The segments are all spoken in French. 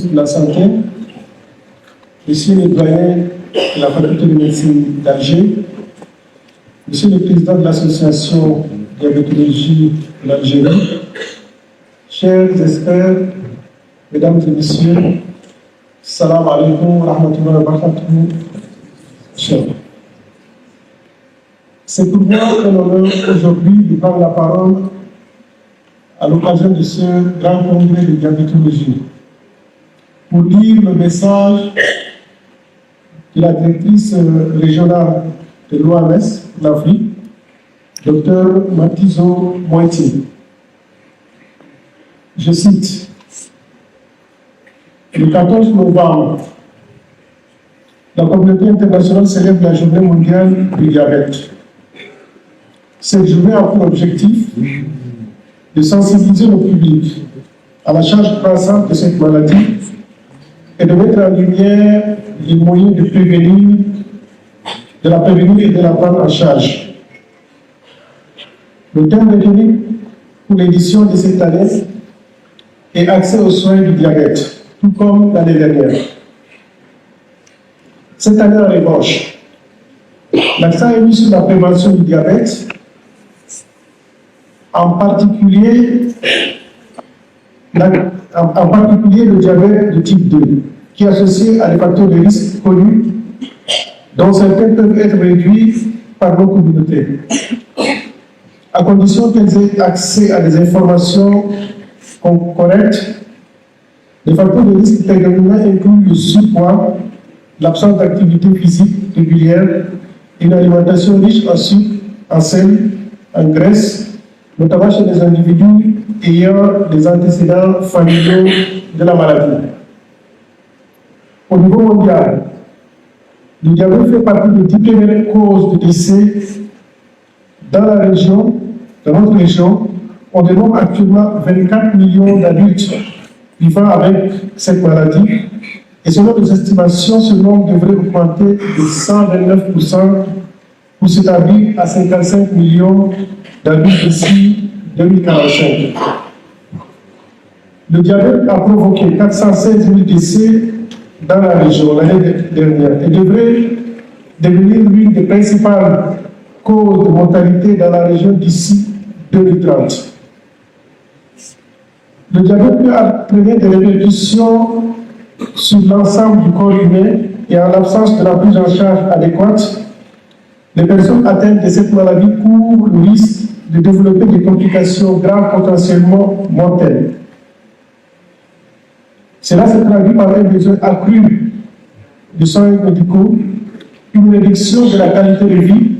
ministre de la Santé, Monsieur le doyen de la faculté de médecine d'Alger, Monsieur le président de l'association diabétologie de l'Algérie, chers experts, mesdames et messieurs, salam alaikum wa rahmatullahi wa barakatuh. C'est pour moi un honneur aujourd'hui de prendre la parole à l'occasion de ce grand congrès de diabétologie pour dire le message de la directrice régionale de l'OMS de l'Afrique, Dr Matizo Moiti. Je cite: le 14 novembre, la communauté internationale célèbre la journée mondiale du diabète. Cette journée a pour objectif de sensibiliser le public à la charge croissante de cette maladie et de mettre en lumière les moyens de la prévenir et de la prendre en charge. Le thème retenu pour l'édition de cette année est accès aux soins du diabète, tout comme l'année dernière. Cette année, en revanche, l'accent est mis sur la prévention du diabète, en particulier le diabète de type 2, qui est associé à des facteurs de risque connus, dont certains peuvent être réduits par nos communautés, à condition qu'elles aient accès à des informations correctes. Les facteurs de risque prédominants incluent le surpoids, l'absence d'activité physique régulière, une alimentation riche en sucre, en sel, en graisse, notamment chez les individus ayant des antécédents familiaux de la maladie. Au niveau mondial, le diabète fait partie des 10 premières causes de décès dans la région, dans notre région. On dénombre actuellement 24 millions d'adultes vivant avec cette maladie. Et selon les estimations, ce nombre devrait augmenter de 129% pour s'établir à 55 millions d'adultes d'ici 2045. Le diabète a provoqué 416 000 décès dans la région l'année dernière et devrait devenir l'une des principales causes de mortalité dans la région d'ici 2030. Le diabète peut entraîner des répercussions sur l'ensemble du corps humain et en l'absence de la prise en charge adéquate, les personnes atteintes de cette maladie courent le risque de développer des complications graves potentiellement mortelles. Cela se traduit par un besoin accru de soins médicaux, une réduction de la qualité de vie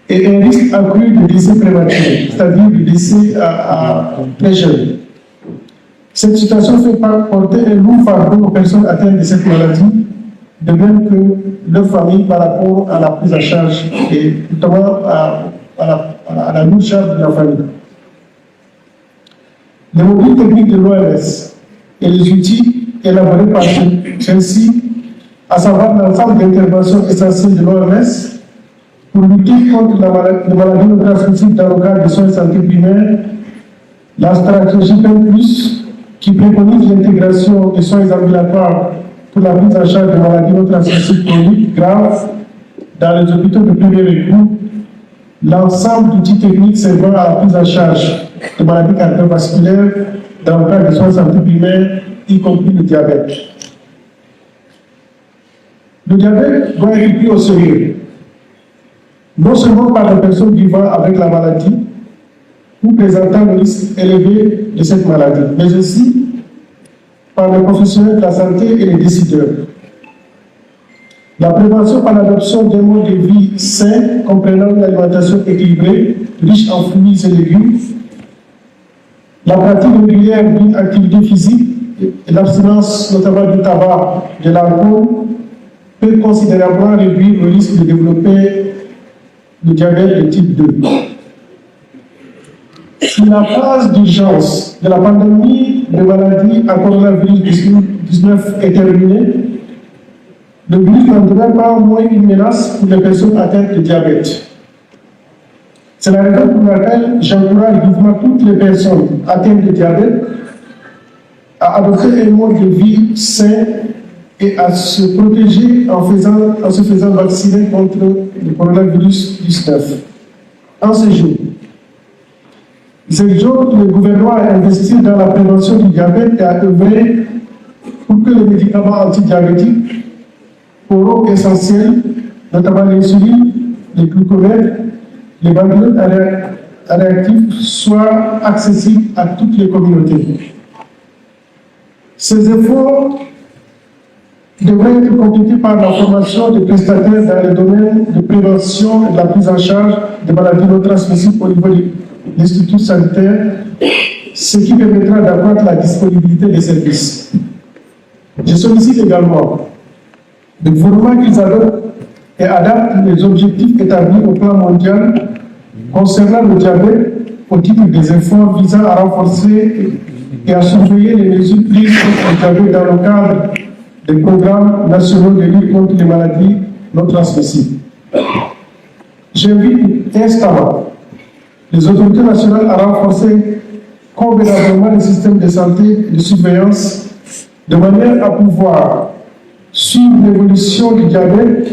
et un risque accru de décès prématuré, c'est-à-dire du décès à très jeune. Cette situation fait porter un lourd fardeau aux personnes atteintes de cette maladie, de même que leur famille par rapport à la prise en charge et notamment à la lourde charge de la famille. Les modules techniques de l'OMS et les outils élaborés par celle-ci, à savoir l'ensemble d'interventions essentielles de l'OMS pour lutter contre les maladies non transmissibles dans le cadre des soins de santé primaires, la stratégie PEN+, qui préconise l'intégration des soins ambulatoires pour la prise en charge des maladies non transmissibles chroniques graves dans les hôpitaux de premier recours, l'ensemble d'outils techniques servant à la prise en charge des maladies cardiovasculaires dans le cadre des soins de santé primaire, y compris le diabète. Le diabète doit être pris au sérieux, non seulement par les personnes vivant avec la maladie ou présentant le risque élevé de cette maladie, mais aussi par les professionnels de la santé et les décideurs. La prévention par l'adoption d'un mode de vie sain, comprenant une alimentation équilibrée, riche en fruits et légumes, la pratique régulière d'une activité physique et l'abstinence notamment du tabac, de l'alcool, peut considérablement réduire le risque de développer le diabète de type 2. Si la phase d'urgence de la pandémie de maladie à coronavirus 19 est terminée, le virus n'en demeure pas moins une menace pour les personnes atteintes de diabète. C'est la raison pour laquelle j'encourage vivement toutes les personnes atteintes de diabète à à adopter un mode de vie sain et à se protéger en se faisant vacciner contre le coronavirus 19. En ce jour, j'exhorte le gouvernement à investir dans la prévention du diabète et à œuvrer pour que les médicaments antidiabétiques, oraux essentiels, notamment l'insuline, les glucosamines, les banderoles réactifs, soient accessibles à toutes les communautés. Ces efforts devraient être complétés par la formation des prestataires dans le domaine de prévention et de la prise en charge des maladies non transmissibles au niveau de l'institut sanitaire, ce qui permettra d'accroître la disponibilité des services. Je sollicite également le gouvernement qu'ils adoptent et adaptent les objectifs établis au plan mondial concernant le diabète au titre des efforts visant à renforcer et à surveiller les mesures prises contre le diabète dans le cadre des programmes nationaux de lutte contre les maladies non transmissibles. J'invite instamment les autorités nationales à renforcer convenablement les systèmes de santé et de surveillance de manière à pouvoir suivre l'évolution du diabète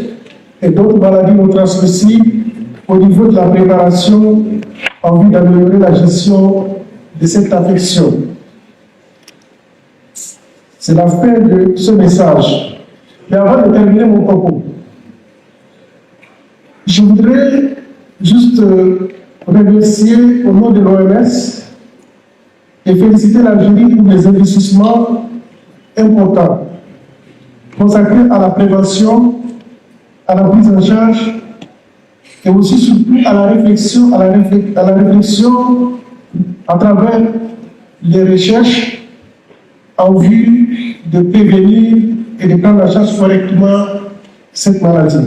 et d'autres maladies non transmissibles au niveau de la préparation en vue d'améliorer la gestion de cette affection. C'est la fin de ce message. Mais avant de terminer mon propos, je voudrais juste remercier au nom de l'OMS et féliciter l'Algérie pour les investissements importants consacrés à la prévention, à la prise en charge et aussi surtout à la réflexion à travers les recherches en vue de prévenir et de prendre en charge correctement cette maladie.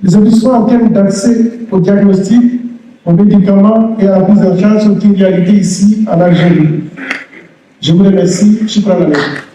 Les investissements en termes d'accès au diagnostic, aux médicaments et à la prise en charge sont une réalité ici en Algérie. Je vous remercie. Je prends la lettre.